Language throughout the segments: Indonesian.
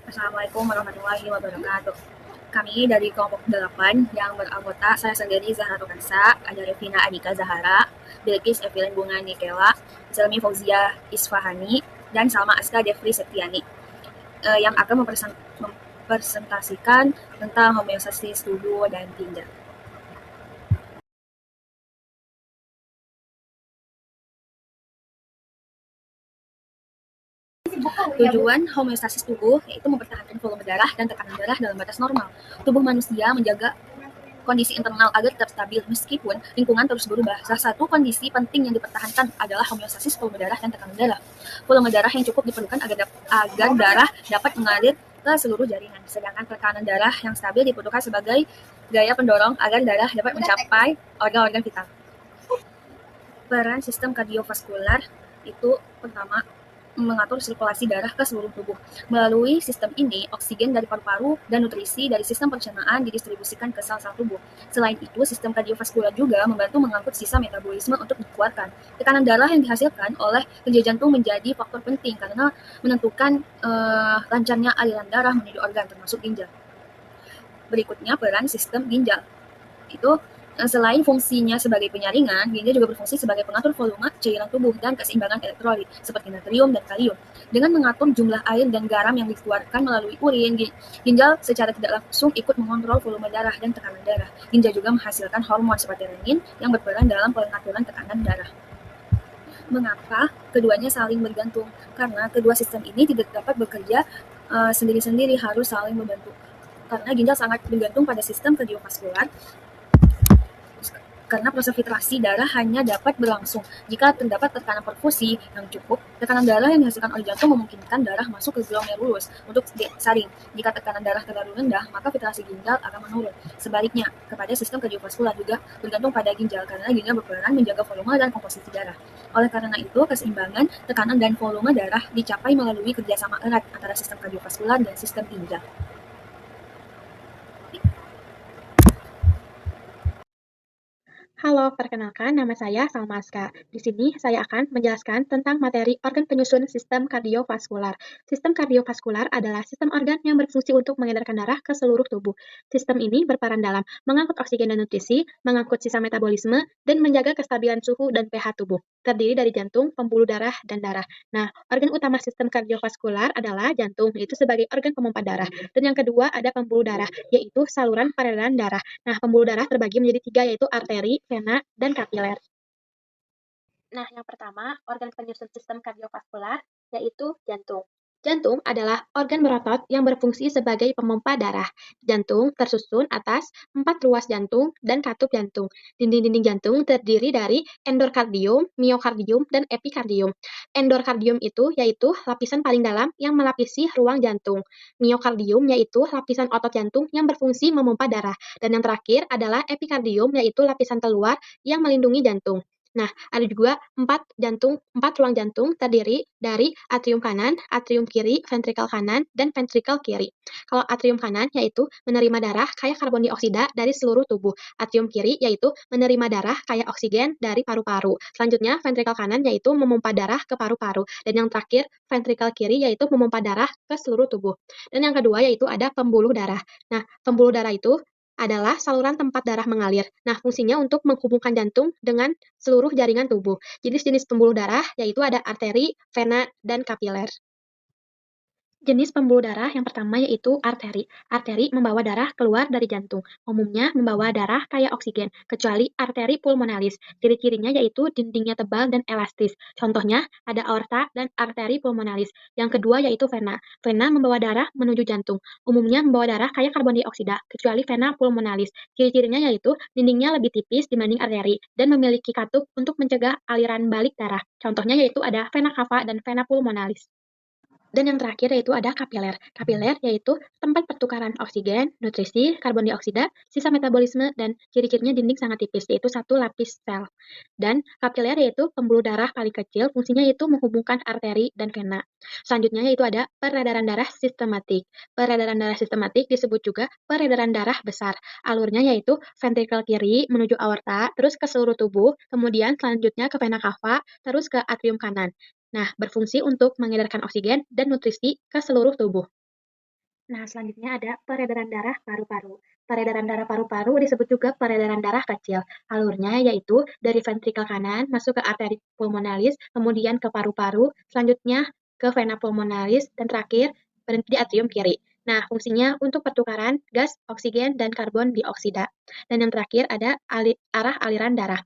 Assalamualaikum warahmatullahi wabarakatuh. Kami dari kelompok 8 yang beranggota saya sendiri Zahra Tukansa, ada Revina Adika Zahara, Bilkis Evelyn Bunga Nikela, Zelmi Fauzia Isfahani, dan Salma Aska Devri Setiani yang akan mempresentasikan tentang homeostasis tubuh dan ginjal. Tujuan homeostasis tubuh yaitu mempertahankan volume darah dan tekanan darah dalam batas normal. Tubuh manusia menjaga kondisi internal agar tetap stabil meskipun lingkungan terus berubah. Salah satu kondisi penting yang dipertahankan adalah homeostasis volume darah dan tekanan darah. Volume darah yang cukup diperlukan agar darah dapat mengalir ke seluruh jaringan, sedangkan tekanan darah yang stabil dibutuhkan sebagai gaya pendorong agar darah dapat mencapai organ-organ vital. Peran sistem kardiovaskular itu pertama mengatur sirkulasi darah ke seluruh tubuh. Melalui sistem ini, oksigen dari paru-paru dan nutrisi dari sistem pencernaan didistribusikan ke sel-sel tubuh. Selain itu, sistem kardiovaskular juga membantu mengangkut sisa metabolisme untuk dikeluarkan. Tekanan darah yang dihasilkan oleh kerja jantung menjadi faktor penting karena menentukan lancarnya aliran darah menuju organ, termasuk ginjal. Berikutnya, peran sistem ginjal. Itu selain fungsinya sebagai penyaringan, ginjal juga berfungsi sebagai pengatur volume cairan tubuh dan keseimbangan elektrolit seperti natrium dan kalium. Dengan mengatur jumlah air dan garam yang dikeluarkan melalui urin, ginjal secara tidak langsung ikut mengontrol volume darah dan tekanan darah. Ginjal juga menghasilkan hormon seperti renin yang berperan dalam pengaturan tekanan darah. Mengapa keduanya saling bergantung? Karena kedua sistem ini tidak dapat bekerja sendiri-sendiri, harus saling membantu. Karena ginjal sangat bergantung pada sistem kardiovaskular, karena proses filtrasi darah hanya dapat berlangsung jika terdapat tekanan perfusi yang cukup. Tekanan darah yang dihasilkan oleh jantung memungkinkan darah masuk ke glomerulus untuk disaring. Jika tekanan darah terlalu rendah, maka filtrasi ginjal akan menurun. Sebaliknya, kepada sistem kardiovaskular juga bergantung pada ginjal karena ginjal berperan menjaga volume dan komposisi darah. Oleh karena itu, keseimbangan tekanan dan volume darah dicapai melalui kerjasama erat antara sistem kardiovaskular dan sistem ginjal. Halo, perkenalkan nama saya Salma Aska. Di sini saya akan menjelaskan tentang materi organ penyusun sistem kardiovaskular. Sistem kardiovaskular adalah sistem organ yang berfungsi untuk mengedarkan darah ke seluruh tubuh. Sistem ini berperan dalam mengangkut oksigen dan nutrisi, mengangkut sisa metabolisme, dan menjaga kestabilan suhu dan pH tubuh. Terdiri dari jantung, pembuluh darah, dan darah. Nah, organ utama sistem kardiovaskular adalah jantung, yaitu sebagai organ pemompa darah. Dan yang kedua ada pembuluh darah, yaitu saluran peredaran darah. Nah, pembuluh darah terbagi menjadi 3, yaitu arteri, vena, dan kapiler. Nah, yang pertama, organ penyusun sistem kardiovaskular, yaitu jantung. Jantung adalah organ berotot yang berfungsi sebagai pemompa darah. Jantung tersusun atas 4 ruas jantung dan katup jantung. Dinding-dinding jantung terdiri dari endokardium, miokardium, dan epikardium. Endokardium itu yaitu lapisan paling dalam yang melapisi ruang jantung. Miokardium yaitu lapisan otot jantung yang berfungsi memompa darah. Dan yang terakhir adalah epikardium yaitu lapisan terluar yang melindungi jantung. Nah, ada juga 4 ruang jantung terdiri dari atrium kanan, atrium kiri, ventrikel kanan, dan ventrikel kiri. Kalau atrium kanan yaitu menerima darah kaya karbon dioksida dari seluruh tubuh. Atrium kiri yaitu menerima darah kaya oksigen dari paru-paru. Selanjutnya, ventrikel kanan yaitu memompa darah ke paru-paru. Dan yang terakhir, ventrikel kiri yaitu memompa darah ke seluruh tubuh. Dan yang kedua yaitu ada pembuluh darah. Nah, pembuluh darah itu adalah saluran tempat darah mengalir. Nah, fungsinya untuk menghubungkan jantung dengan seluruh jaringan tubuh. Jenis-jenis pembuluh darah yaitu ada arteri, vena, dan kapiler. Jenis pembuluh darah yang pertama yaitu arteri. Arteri membawa darah keluar dari jantung. Umumnya membawa darah kaya oksigen, kecuali arteri pulmonalis. Ciri-cirinya yaitu dindingnya tebal dan elastis. Contohnya ada aorta dan arteri pulmonalis. Yang kedua yaitu vena. Vena membawa darah menuju jantung. Umumnya membawa darah kaya karbon dioksida, kecuali vena pulmonalis. Ciri-cirinya yaitu dindingnya lebih tipis dibanding arteri dan memiliki katup untuk mencegah aliran balik darah. Contohnya yaitu ada vena cava dan vena pulmonalis. Dan yang terakhir yaitu ada kapiler. Kapiler yaitu tempat pertukaran oksigen, nutrisi, karbon dioksida, sisa metabolisme, dan ciri-cirinya dinding sangat tipis, yaitu satu lapis sel. Dan kapiler yaitu pembuluh darah paling kecil, fungsinya yaitu menghubungkan arteri dan vena. Selanjutnya yaitu ada peredaran darah sistematik. Peredaran darah sistematik disebut juga peredaran darah besar. Alurnya yaitu ventrikel kiri menuju aorta, terus ke seluruh tubuh, kemudian selanjutnya ke vena cava, terus ke atrium kanan. Nah, berfungsi untuk mengedarkan oksigen dan nutrisi ke seluruh tubuh. Nah, selanjutnya ada peredaran darah paru-paru. Peredaran darah paru-paru disebut juga peredaran darah kecil. Alurnya yaitu dari ventrikel kanan masuk ke arteri pulmonalis, kemudian ke paru-paru, selanjutnya ke vena pulmonalis, dan terakhir berhenti di atrium kiri. Nah, fungsinya untuk pertukaran gas, oksigen, dan karbon dioksida. Dan yang terakhir ada arah aliran darah.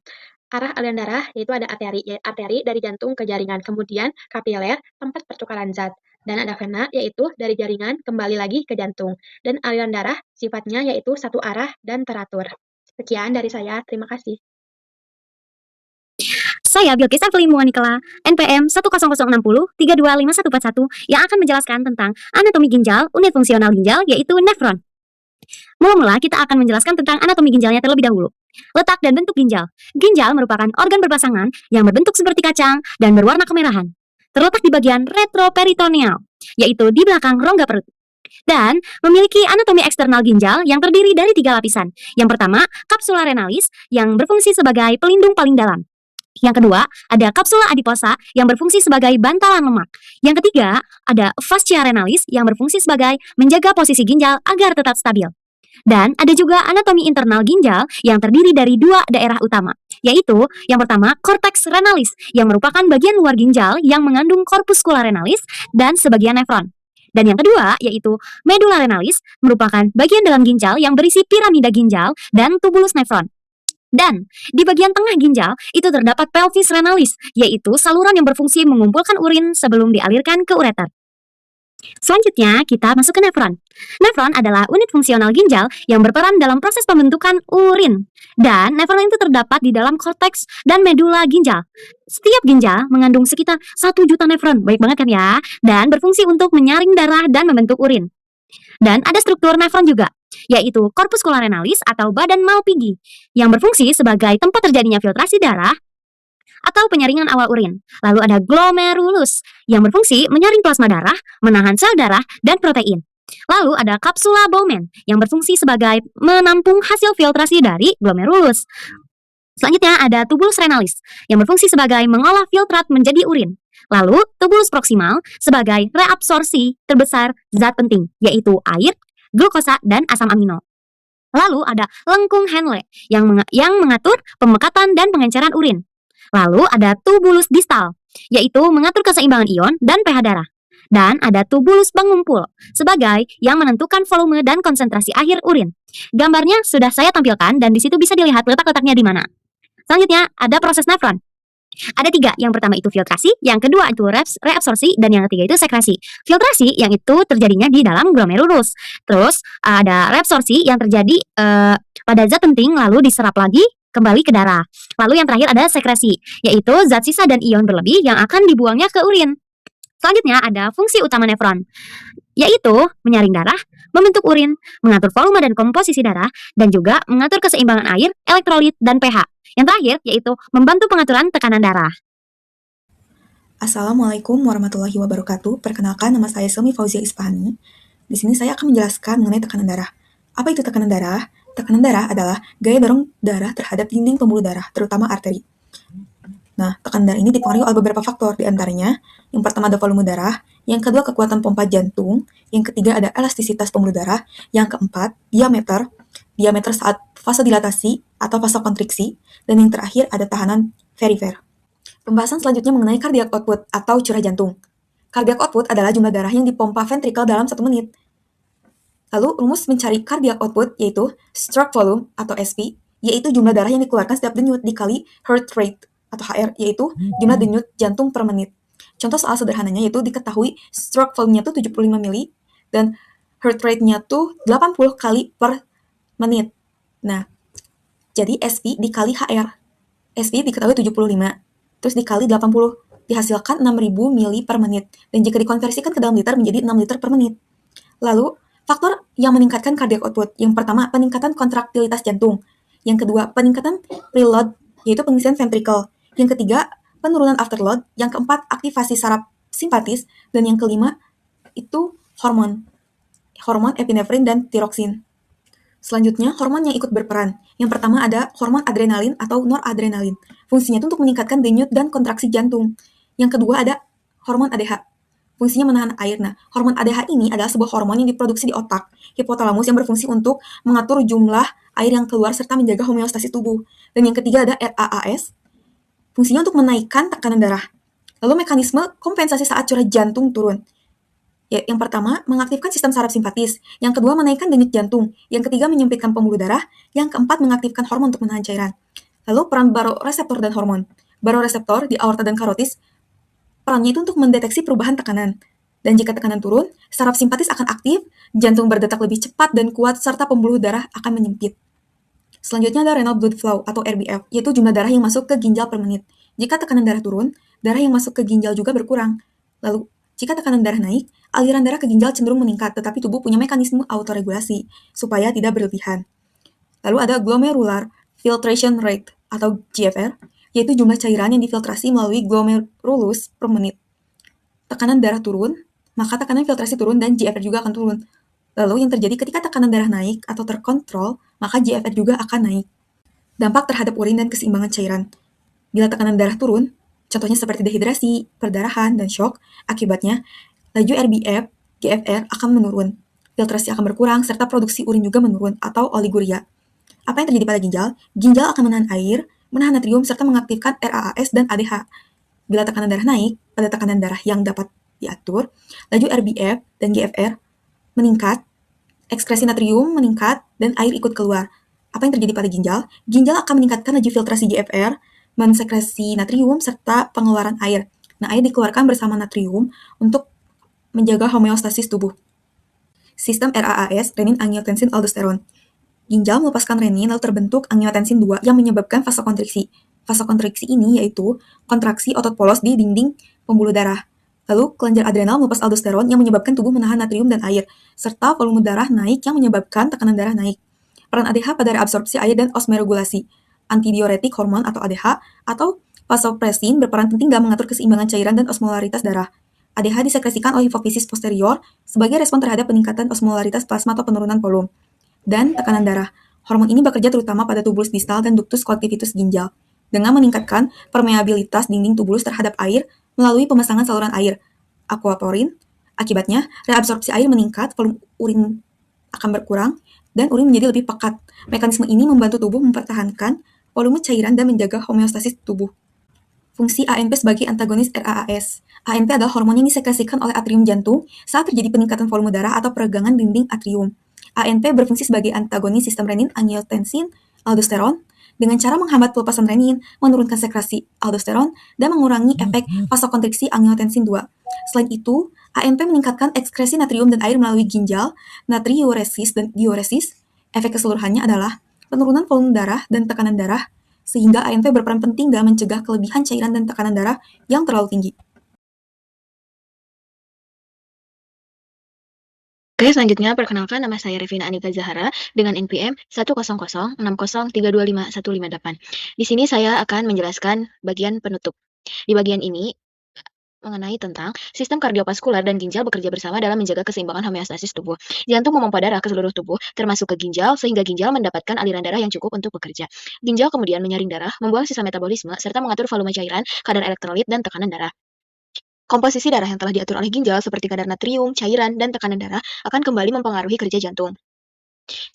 Arah aliran darah yaitu ada arteri, arteri dari jantung ke jaringan, kemudian kapiler tempat pertukaran zat, dan ada vena yaitu dari jaringan kembali lagi ke jantung. Dan aliran darah sifatnya yaitu satu arah dan teratur. Sekian dari saya, terima kasih. Saya Bilkis Evelyn Muanikela, NPM 10060325141 yang akan menjelaskan tentang anatomi ginjal, unit fungsional ginjal, yaitu nefron. Mula-mula kita akan menjelaskan tentang anatomi ginjalnya terlebih dahulu. Letak dan bentuk ginjal. Ginjal merupakan organ berpasangan yang berbentuk seperti kacang dan berwarna kemerahan. Terletak di bagian retroperitoneal, yaitu di belakang rongga perut. Dan memiliki anatomi eksternal ginjal yang terdiri dari 3 lapisan. Yang pertama, kapsula renalis yang berfungsi sebagai pelindung paling dalam. Yang kedua, ada kapsula adiposa yang berfungsi sebagai bantalan lemak. Yang ketiga, ada fascia renalis yang berfungsi sebagai menjaga posisi ginjal agar tetap stabil. Dan ada juga anatomi internal ginjal yang terdiri dari 2 daerah utama, yaitu yang pertama cortex renalis yang merupakan bagian luar ginjal yang mengandung corpuscula renalis dan sebagian nefron. Dan yang kedua yaitu medulla renalis merupakan bagian dalam ginjal yang berisi piramida ginjal dan tubulus nefron. Dan di bagian tengah ginjal itu terdapat pelvis renalis, yaitu saluran yang berfungsi mengumpulkan urin sebelum dialirkan ke ureter. Selanjutnya, kita masuk ke nefron. Nefron adalah unit fungsional ginjal yang berperan dalam proses pembentukan urin. Dan nefron itu terdapat di dalam korteks dan medula ginjal. Setiap ginjal mengandung sekitar 1 juta nefron, baik banget kan ya? Dan berfungsi untuk menyaring darah dan membentuk urin. Dan ada struktur nefron juga, yaitu corpuscula renalis atau badan Malpighi, yang berfungsi sebagai tempat terjadinya filtrasi darah atau penyaringan awal urin. Lalu ada glomerulus yang berfungsi menyaring plasma darah, menahan sel darah, dan protein. Lalu ada kapsula Bowman yang berfungsi sebagai menampung hasil filtrasi dari glomerulus. Selanjutnya ada tubulus renalis yang berfungsi sebagai mengolah filtrat menjadi urin. Lalu tubulus proksimal sebagai reabsorpsi terbesar zat penting, yaitu air, glukosa, dan asam amino. Lalu ada lengkung Henle yang mengatur pemekatan dan pengenceran urin. Lalu ada tubulus distal, yaitu mengatur keseimbangan ion dan pH darah. Dan ada tubulus pengumpul, sebagai yang menentukan volume dan konsentrasi akhir urin. Gambarnya sudah saya tampilkan dan di situ bisa dilihat letak-letaknya di mana. Selanjutnya ada proses nefron. Ada 3, yang pertama itu filtrasi, yang kedua itu reabsorpsi, dan yang ketiga itu sekresi. Filtrasi yang itu terjadinya di dalam glomerulus. Terus ada reabsorpsi yang terjadi pada zat penting lalu diserap lagi kembali ke darah. Lalu yang terakhir ada sekresi, yaitu zat sisa dan ion berlebih yang akan dibuangnya ke urin. Selanjutnya ada fungsi utama nefron, yaitu menyaring darah, membentuk urin, mengatur volume dan komposisi darah, dan juga mengatur keseimbangan air, elektrolit, dan pH. Yang terakhir yaitu membantu pengaturan tekanan darah. Assalamualaikum warahmatullahi wabarakatuh. Perkenalkan, nama saya Selmi Fauzia Ispahani. Di sini saya akan menjelaskan mengenai tekanan darah. Apa itu tekanan darah? Tekanan darah adalah gaya dorong darah terhadap dinding pembuluh darah, terutama arteri. Nah, tekanan darah ini dipengaruhi oleh beberapa faktor, di antaranya yang pertama ada volume darah, yang kedua kekuatan pompa jantung, yang ketiga ada elastisitas pembuluh darah, yang keempat diameter saat fase dilatasi atau fase kontriksi, dan yang terakhir ada tahanan perifer. Pembahasan selanjutnya mengenai cardiac output atau curah jantung. Cardiac output adalah jumlah darah yang dipompa ventrikel dalam 1 menit. Lalu rumus mencari cardiac output yaitu stroke volume atau SP, yaitu jumlah darah yang dikeluarkan setiap denyut dikali heart rate atau HR, yaitu jumlah denyut jantung per menit. Contoh soal sederhananya yaitu diketahui stroke volume-nya tuh 75 mili dan heart rate-nya tuh 80 kali per menit. Nah, jadi SP dikali HR. SP diketahui 75, terus dikali 80, dihasilkan 6.000 mili per menit. Dan jika dikonversikan ke dalam liter menjadi 6 liter per menit. Lalu, faktor yang meningkatkan cardiac output. Yang pertama, peningkatan kontraktilitas jantung. Yang kedua, peningkatan preload, yaitu pengisian ventrikel. Yang ketiga, penurunan afterload. Yang keempat, aktivasi saraf simpatis. Dan yang kelima, itu hormon epinefrin dan tiroksin. Selanjutnya, hormon yang ikut berperan. Yang pertama ada hormon adrenalin atau noradrenalin. Fungsinya itu untuk meningkatkan denyut dan kontraksi jantung. Yang kedua ada hormon ADH. fungsinya menahan air. Nah, hormon ADH ini adalah sebuah hormon yang diproduksi di otak, hipotalamus yang berfungsi untuk mengatur jumlah air yang keluar serta menjaga homeostasis tubuh. Dan yang ketiga ada RAAS, fungsinya untuk menaikkan tekanan darah. Lalu mekanisme kompensasi saat curah jantung turun. Ya, yang pertama, mengaktifkan sistem saraf simpatis. Yang kedua, menaikkan denyut jantung. Yang ketiga, menyempitkan pembuluh darah. Yang keempat, mengaktifkan hormon untuk menahan cairan. Lalu peran baroreseptor dan hormon. Baroreseptor di aorta dan karotis, perannya itu untuk mendeteksi perubahan tekanan. Dan jika tekanan turun, saraf simpatis akan aktif, jantung berdetak lebih cepat dan kuat, serta pembuluh darah akan menyempit. Selanjutnya ada renal blood flow atau RBF, yaitu jumlah darah yang masuk ke ginjal per menit. Jika tekanan darah turun, darah yang masuk ke ginjal juga berkurang. Lalu, jika tekanan darah naik, aliran darah ke ginjal cenderung meningkat, tetapi tubuh punya mekanisme autoregulasi supaya tidak berlebihan. Lalu ada glomerular filtration rate atau GFR, yaitu jumlah cairan yang difiltrasi melalui glomerulus per menit. Tekanan darah turun, maka tekanan filtrasi turun dan GFR juga akan turun. Lalu yang terjadi ketika tekanan darah naik atau terkontrol, maka GFR juga akan naik. Dampak terhadap urin dan keseimbangan cairan. Bila tekanan darah turun, contohnya seperti dehidrasi, perdarahan, dan shock, akibatnya laju RBF, GFR akan menurun. Filtrasi akan berkurang, serta produksi urin juga menurun atau oliguria. Apa yang terjadi pada ginjal? Ginjal akan menahan air, menahan natrium, serta mengaktifkan RAAS dan ADH. Bila tekanan darah naik, pada tekanan darah yang dapat diatur, laju RBF dan GFR meningkat, ekskresi natrium meningkat, dan air ikut keluar. Apa yang terjadi pada ginjal? Ginjal akan meningkatkan laju filtrasi GFR, mensekresi natrium, serta pengeluaran air. Nah, air dikeluarkan bersama natrium untuk menjaga homeostasis tubuh. Sistem RAAS, renin, angiotensin, aldosteron. Ginjal melepaskan renin lalu terbentuk angiotensin 2 yang menyebabkan vasokonstriksi. Vasokonstriksi ini yaitu kontraksi otot polos di dinding pembuluh darah. Lalu kelenjar adrenal melepas aldosteron yang menyebabkan tubuh menahan natrium dan air, serta volume darah naik yang menyebabkan tekanan darah naik. Peran ADH pada reabsorpsi air dan osmoregulasi. Antidiuretik hormon atau ADH atau vasopresin berperan penting dalam mengatur keseimbangan cairan dan osmolaritas darah. ADH disekresikan oleh hipofisis posterior sebagai respon terhadap peningkatan osmolaritas plasma atau penurunan volume. Dan tekanan darah. Hormon ini bekerja terutama pada tubulus distal dan ductus collicutus ginjal, dengan meningkatkan permeabilitas dinding tubulus terhadap air melalui pemasangan saluran air, aquaporin. Akibatnya, reabsorpsi air meningkat, volume urin akan berkurang, dan urin menjadi lebih pekat. Mekanisme ini membantu tubuh mempertahankan volume cairan dan menjaga homeostasis tubuh. Fungsi ANP sebagai antagonis RAAS. ANP adalah hormon yang disekresikan oleh atrium jantung saat terjadi peningkatan volume darah atau peregangan dinding atrium. ANP berfungsi sebagai antagonis sistem renin, angiotensin, aldosteron dengan cara menghambat pelepasan renin, menurunkan sekresi aldosteron, dan mengurangi efek vasokonstriksi angiotensin 2. Selain itu, ANP meningkatkan ekskresi natrium dan air melalui ginjal, natriuresis dan diuresis. Efek keseluruhannya adalah penurunan volume darah dan tekanan darah, sehingga ANP berperan penting dalam mencegah kelebihan cairan dan tekanan darah yang terlalu tinggi. Oke, selanjutnya perkenalkan nama saya Revina Anika Zahara dengan NPM 1006063251558. Di sini saya akan menjelaskan bagian penutup. Di bagian ini mengenai tentang sistem kardiovaskular dan ginjal bekerja bersama dalam menjaga keseimbangan homeostasis tubuh. Jantung memompa darah ke seluruh tubuh, termasuk ke ginjal, sehingga ginjal mendapatkan aliran darah yang cukup untuk bekerja. Ginjal kemudian menyaring darah, membuang sisa metabolisme, serta mengatur volume cairan, kadar elektrolit, dan tekanan darah. Komposisi darah yang telah diatur oleh ginjal seperti kadar natrium, cairan, dan tekanan darah akan kembali mempengaruhi kerja jantung.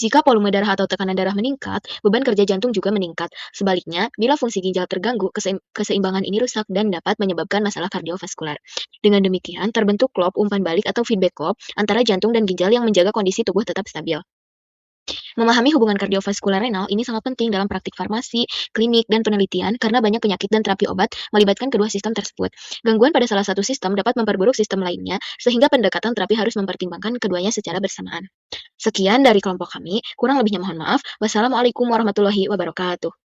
Jika volume darah atau tekanan darah meningkat, beban kerja jantung juga meningkat. Sebaliknya, bila fungsi ginjal terganggu, keseimbangan ini rusak dan dapat menyebabkan masalah kardiovaskular. Dengan demikian, terbentuk klop umpan balik atau feedback loop antara jantung dan ginjal yang menjaga kondisi tubuh tetap stabil. Memahami hubungan kardiovaskular renal ini sangat penting dalam praktik farmasi, klinik, dan penelitian karena banyak penyakit dan terapi obat melibatkan kedua sistem tersebut. Gangguan pada salah satu sistem dapat memperburuk sistem lainnya, sehingga pendekatan terapi harus mempertimbangkan keduanya secara bersamaan. Sekian dari kelompok kami, kurang lebihnya mohon maaf. Wassalamualaikum warahmatullahi wabarakatuh.